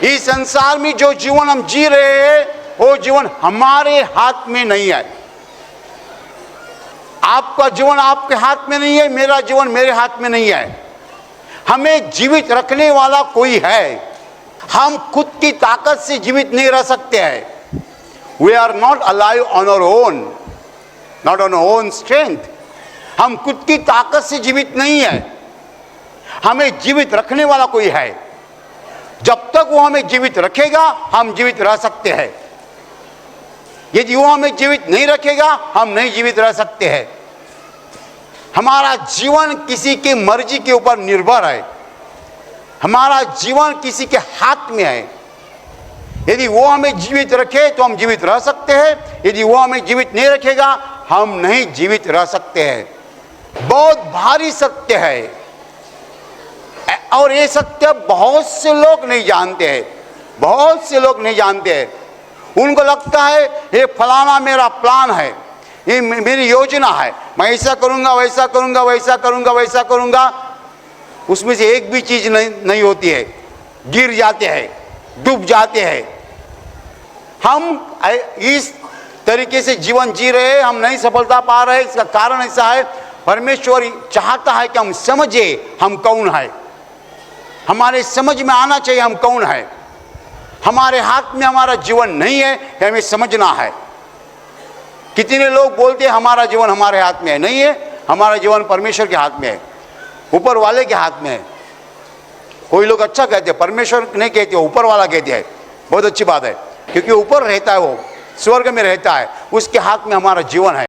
इस संसार में जो जीवन हम जी रहे हैं वो जीवन हमारे हाथ में नहीं है। आपका जीवन आपके हाथ में नहीं है, मेरा जीवन मेरे हाथ में नहीं है। हमें जीवित रखने वाला कोई है। हम खुद की ताकत से जीवित नहीं रह सकते हैं। We are not alive on our own, not on our own strength. हम खुद की ताकत से जीवित नहीं है। हमें जीवित रखने वाला कोई है। जब तक वो हमें जीवित रखेगा हम जीवित रह सकते हैं। यदि वो हमें जीवित नहीं रखेगा हम नहीं जीवित रह सकते हैं। हमारा जीवन किसी की मर्जी के ऊपर निर्भर है। हमारा जीवन किसी के हाथ में है। यदि वो हमें जीवित रखे तो हम जीवित रह सकते हैं, यदि वो हमें जीवित नहीं रखेगा हम नहीं जीवित रह सकते हैं। बहुत भारी सत्य है और ये सत्य बहुत से लोग नहीं जानते हैं। बहुत से लोग नहीं जानते हैं। उनको लगता है ये फलाना मेरा प्लान है, ये मेरी योजना है, मैं ऐसा करूंगा वैसा करूंगा वैसा करूंगा वैसा करूंगा। उसमें से एक भी चीज नहीं होती है। गिर जाते हैं, डूब जाते हैं। हम इस तरीके से जीवन जी रहे हैं, हम नहीं सफलता पा रहे। इसका कारण ऐसा है, परमेश्वर चाहता है कि हम समझे हम कौन है। हमारे समझ में आना चाहिए हम कौन है। हमारे हाथ में हमारा जीवन नहीं है, हमें समझना है। कितने लोग बोलते हैं हमारा जीवन हमारे हाथ में है। नहीं है, हमारा जीवन परमेश्वर के हाथ में है, ऊपर वाले के हाथ में है। कोई लोग अच्छा कहते हैं, परमेश्वर नहीं कहते, ऊपर वाला कहते हैं। बहुत अच्छी बात है, क्योंकि ऊपर रहता है, वो स्वर्ग में रहता है, उसके हाथ में हमारा जीवन है।